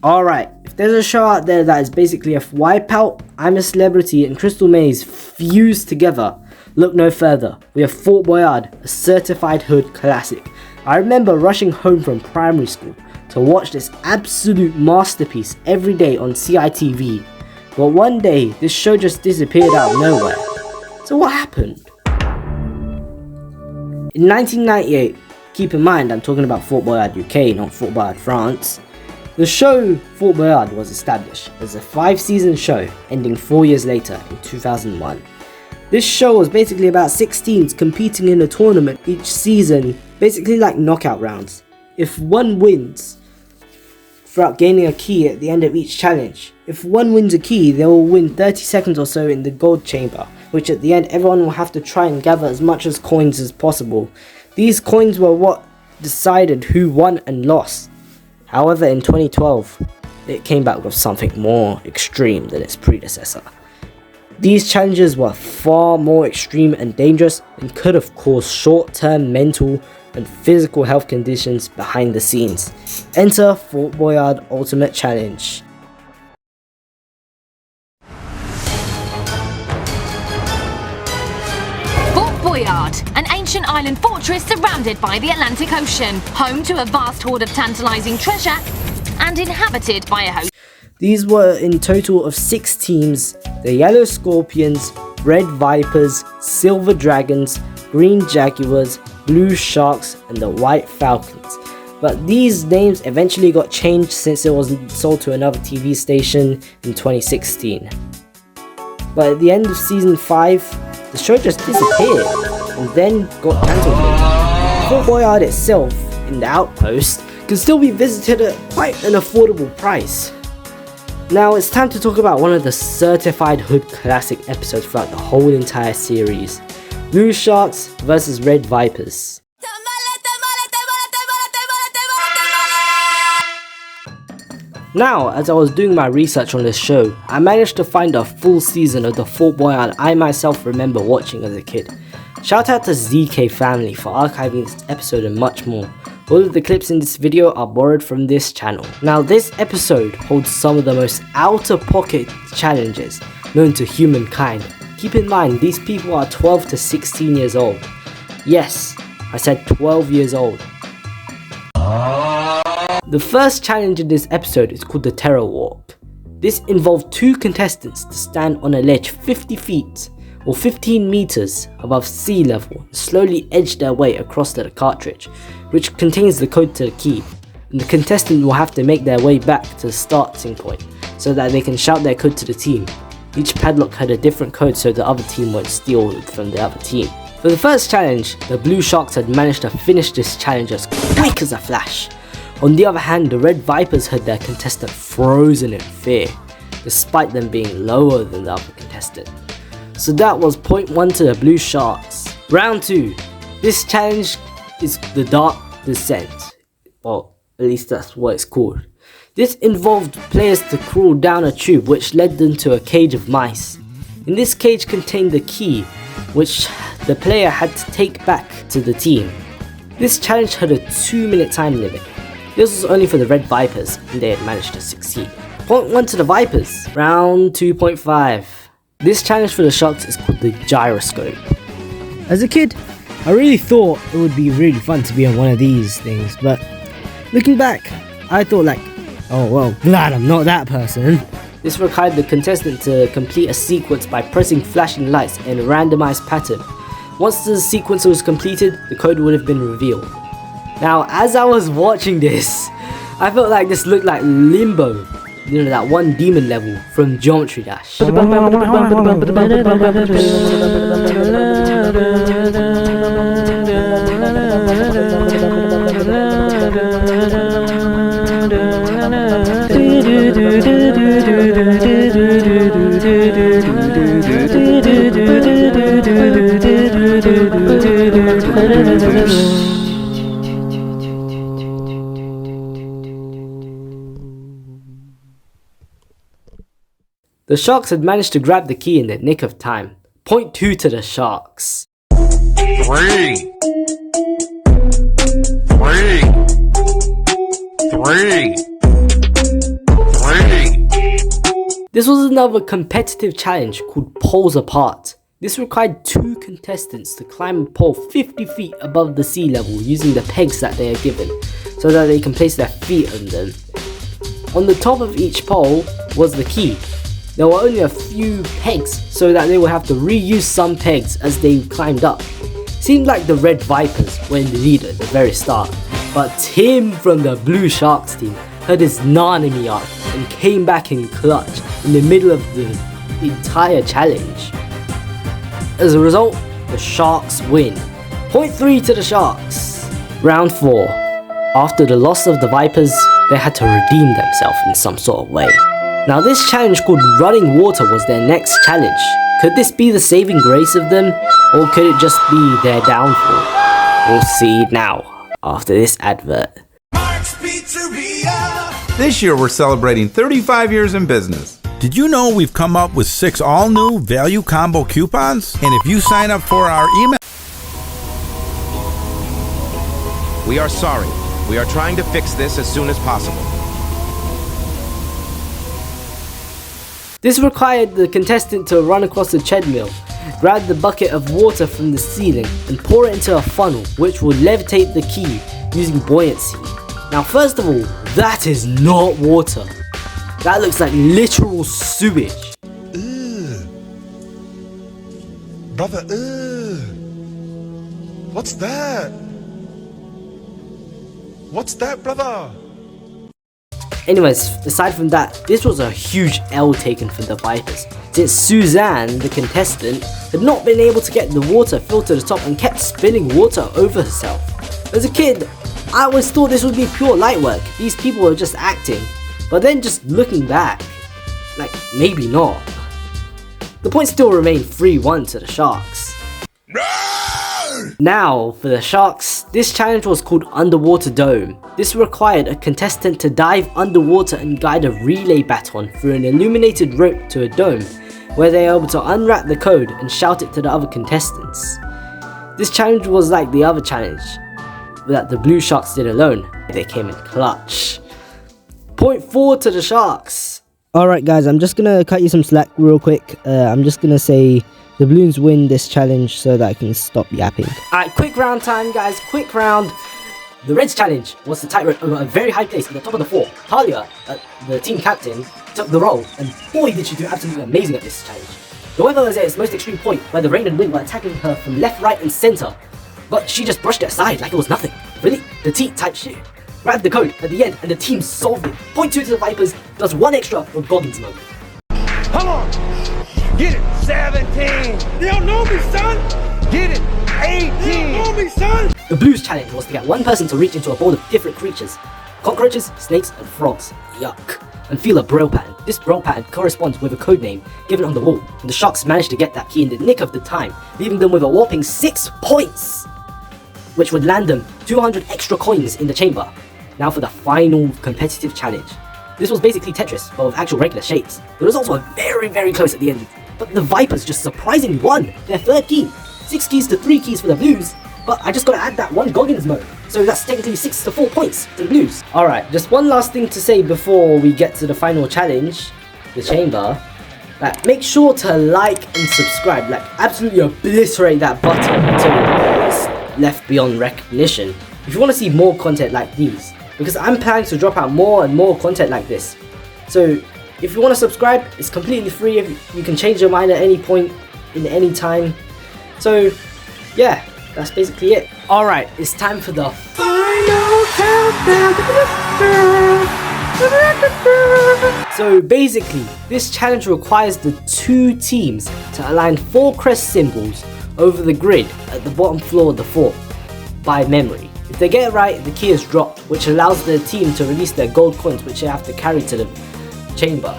Alright, if there's a show out there that is basically a Wipeout, I'm a Celebrity and Crystal Maze fused together, look no further. We have Fort Boyard, a certified hood classic. I remember rushing home from primary school to watch this absolute masterpiece every day on CITV. But one day, this show just disappeared out of nowhere. So what happened? In 1998, keep in mind I'm talking about Fort Boyard UK, not Fort Boyard France, the show Fort Boyard was established as a 5-season show ending 4 years later in 2001. This show was basically about 6 teams competing in a tournament each season, basically like knockout rounds. If one wins, throughout gaining a key at the end of each challenge, if one wins a key, they will win 30 seconds or so in the gold chamber, which at the end everyone will have to try and gather as much as coins as possible. These coins were what decided who won and lost. However, in 2012, it came back with something more extreme than its predecessor. These challenges were far more extreme and dangerous and could have caused short-term mental and physical health conditions behind the scenes. Enter Fort Boyard Ultimate Challenge. Boyard, an ancient island fortress surrounded by the Atlantic Ocean, home to a vast hoard of tantalizing treasure and inhabited by a host. These were in total of 6 teams: the Yellow Scorpions, Red Vipers, Silver Dragons, Green Jaguars, Blue Sharks and the White Falcons. But these names eventually got changed since it was sold to another TV station in 2016. But at the end of season 5, the show just disappeared and then got cancelled. Fort Boyard itself, in the outpost, can still be visited at quite an affordable price. Now it's time to talk about one of the certified hood classic episodes throughout the whole entire series: Blue Sharks vs Red Vipers. Now, as I was doing my research on this show, I managed to find a full season of the Fort Boyard I myself remember watching as a kid. Shout out to ZK family for archiving this episode and much more. All of the clips in this video are borrowed from this channel. Now this episode holds some of the most out of pocket challenges known to humankind. Keep in mind, these people are 12 to 16 years old. Yes, I said 12 years old. The first challenge in this episode is called the Terror Walk. This involved 2 contestants to stand on a ledge 50 feet or 15 meters above sea level and slowly edge their way across to the cartridge, which contains the code to the key. And the contestant will have to make their way back to the starting point so that they can shout their code to the team. Each padlock had a different code so the other team won't steal it from the other team. For the first challenge, the Blue Sharks had managed to finish this challenge as quick as a flash. On the other hand, the Red Vipers had their contestant frozen in fear, despite them being lower than the other contestant. So that was point 1 to the Blue Sharks. Round 2. This challenge is the Dark Descent. Well, at least that's what it's called. This involved players to crawl down a tube which led them to a cage of mice. In this cage contained the key, which the player had to take back to the team. This challenge had a 2-minute time limit. This was only for the Red Vipers, and they had managed to succeed. Point 1 to the Vipers. Round 2.5. This challenge for the Sharks is called the gyroscope. As a kid, I really thought it would be really fun to be on one of these things, but looking back, I thought like, oh well, glad I'm not that person. This required the contestant to complete a sequence by pressing flashing lights in a randomized pattern. Once the sequence was completed, the code would have been revealed. Now, as I was watching this, I felt like this looked like Limbo, you know, that one demon level from Geometry Dash. The Sharks had managed to grab the key in the nick of time. Point 2 to the Sharks. 3. This was another competitive challenge called Poles Apart. This required 2 contestants to climb a pole 50 feet above the sea level using the pegs that they are given, so that they can place their feet on them. On the top of each pole was the key. There were only a few pegs, so that they would have to reuse some pegs as they climbed up. Seemed like the Red Vipers were in the lead at the very start, but Tim from the Blue Sharks team heard his Nanami arc and came back in clutch in the middle of the entire challenge. As a result, the Sharks win. Point 3 to the Sharks. Round 4. After the loss of the Vipers, they had to redeem themselves in some sort of way. Now this challenge called Running Water was their next challenge. Could this be the saving grace of them, or could it just be their downfall? We'll see now, after this advert. This year we're celebrating 35 years in business. Did you know we've come up with 6 all-new value combo coupons? And if you sign up for our email... We are sorry. We are trying to fix this as soon as possible. This required the contestant to run across the treadmill, grab the bucket of water from the ceiling and pour it into a funnel which will levitate the key using buoyancy. Now first of all, that is not water. That looks like literal sewage. Brother, what's that? What's that, brother? Anyways, aside from that, this was a huge L taken for the Vipers, since Suzanne, the contestant, had not been able to get the water filled to the top and kept spilling water over herself. As a kid, I always thought this would be pure light work, these people were just acting. But then just looking back, like maybe not. The points still remain 3-1 to the Sharks. Now for the Sharks, this challenge was called Underwater Dome. This required a contestant to dive underwater and guide a relay baton through an illuminated rope to a dome, where they are able to unwrap the code and shout it to the other contestants. This challenge was like the other challenge that the Blue Sharks did alone. They came in clutch. Point 4 to the Sharks. Alright guys, I'm just gonna cut you some slack real quick. I'm just gonna say the Balloons win this challenge so that I can stop yapping. Alright, quick round time guys, quick round. The Reds challenge was the tightrope over a very high place at the top of the 4. Talia, the team captain, took the role, and boy did she do absolutely amazing at this challenge. The weather was at its most extreme point, where the rain and wind were attacking her from left, right and centre. But she just brushed it aside like it was nothing. Really? The T-type shit. Grabbed the code at the end and the team solved it. Point 2 to the Vipers, plus 1 extra for Goggins mode. Come on! Get it! 17! You don't know me, son! Get it! 18! You don't know me, son! The Blues challenge was to get one person to reach into a bowl of different creatures. Cockroaches, snakes and frogs. Yuck. And feel a braille pattern. This braille pattern corresponds with a code name given on the wall. And the Sharks managed to get that key in the nick of the time, leaving them with a whopping 6 points! Which would land them 200 extra coins in the chamber. Now for the final competitive challenge. This was basically Tetris, but with actual regular shapes. The results were very, very close at the end, but the Vipers just surprisingly won their 3rd key. 6 keys to 3 keys for the Blues, but I just gotta add that 1 Goggins mode. So that's technically 6 to 4 points to the Blues. Alright, just one last thing to say before we get to the final challenge, the chamber. Make sure to like and subscribe, absolutely obliterate that button until it's left beyond recognition. If you want to see more content like these, because I'm planning to drop out more and more content like this. So if you want to subscribe, it's completely free. You can change your mind at any point in any time. So yeah, that's basically it. Alright, it's time for the final countdown. So basically, this challenge requires the 2 teams to align 4 crest symbols over the grid at the bottom floor of the fort by memory. If they get it right, the key is dropped, which allows the team to release their gold coins, which they have to carry to the chamber.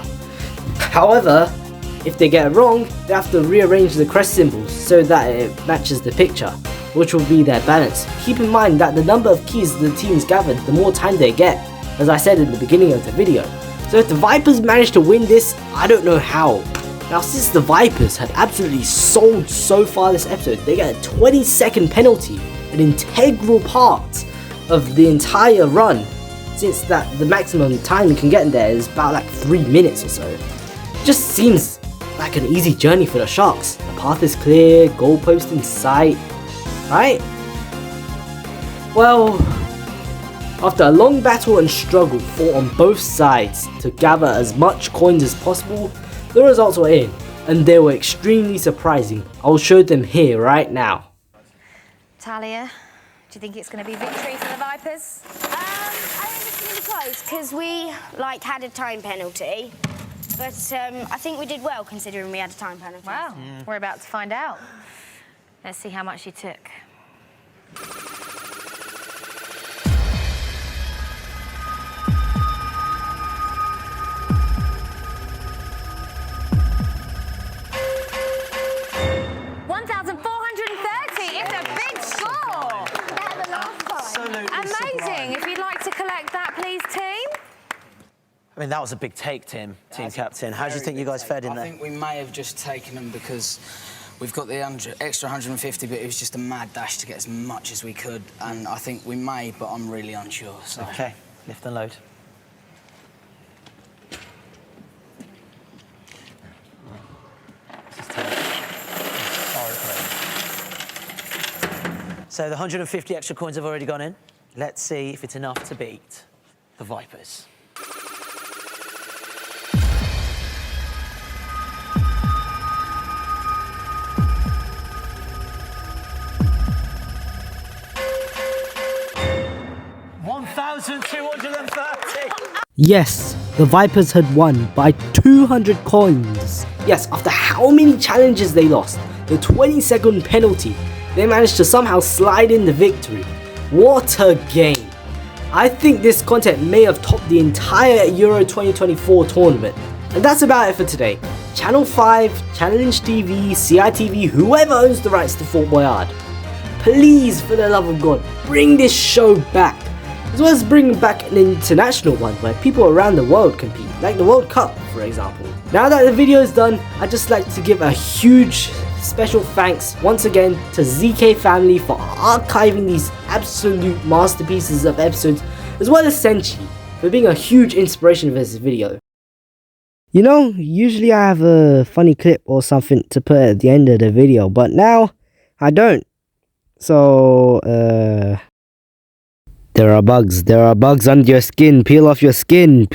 However, if they get it wrong, they have to rearrange the crest symbols so that it matches the picture, which will be their balance. Keep in mind that the number of keys the teams gathered, the more time they get, as I said in the beginning of the video. So if the Vipers manage to win this, I don't know how. Now since the Vipers had absolutely sold so far this episode, they get a 20-second penalty, an integral part of the entire run, since that the maximum time you can get in there is about 3 minutes or so. Just seems like an easy journey for the Sharks. The path is clear, goalpost in sight, right? Well, after a long battle and struggle fought on both sides to gather as much coins as possible, the results were in, and they were extremely surprising. I'll show them here right now. Talia, do you think it's going to be victory for the Vipers? I think it's going to be close because we had a time penalty, but I think we did well considering we had a time penalty. Wow, we're about to find out. Let's see how much you took. Amazing. If you'd like to collect that, please, team. I mean, that was a big take, Team Captain. How do you think you guys fared in there? I think we may have just taken them because we've got the extra 150, but it was just a mad dash to get as much as we could, and I think we may, but I'm really unsure. So. OK, lift and load. So the 150 extra coins have already gone in. Let's see if it's enough to beat the Vipers. $1,230. Yes, the Vipers had won by 200 coins. Yes, after how many challenges they lost, the 20-second penalty, they managed to somehow slide in the victory. What a game! I think this content may have topped the entire Euro 2024 tournament. And that's about it for today. Channel 5, Challenge TV, CITV, whoever owns the rights to Fort Boyard, please, for the love of God, bring this show back. As well as bringing back an international one where people around the world compete, like the World Cup, for example. Now that the video is done, I'd just like to give a huge special thanks once again to ZK family for archiving these absolute masterpieces of episodes, as well as Senchi for being a huge inspiration for this video. You know, usually I have a funny clip or something to put at the end of the video, but now I don't. So, there are bugs under your skin. Peel off your skin.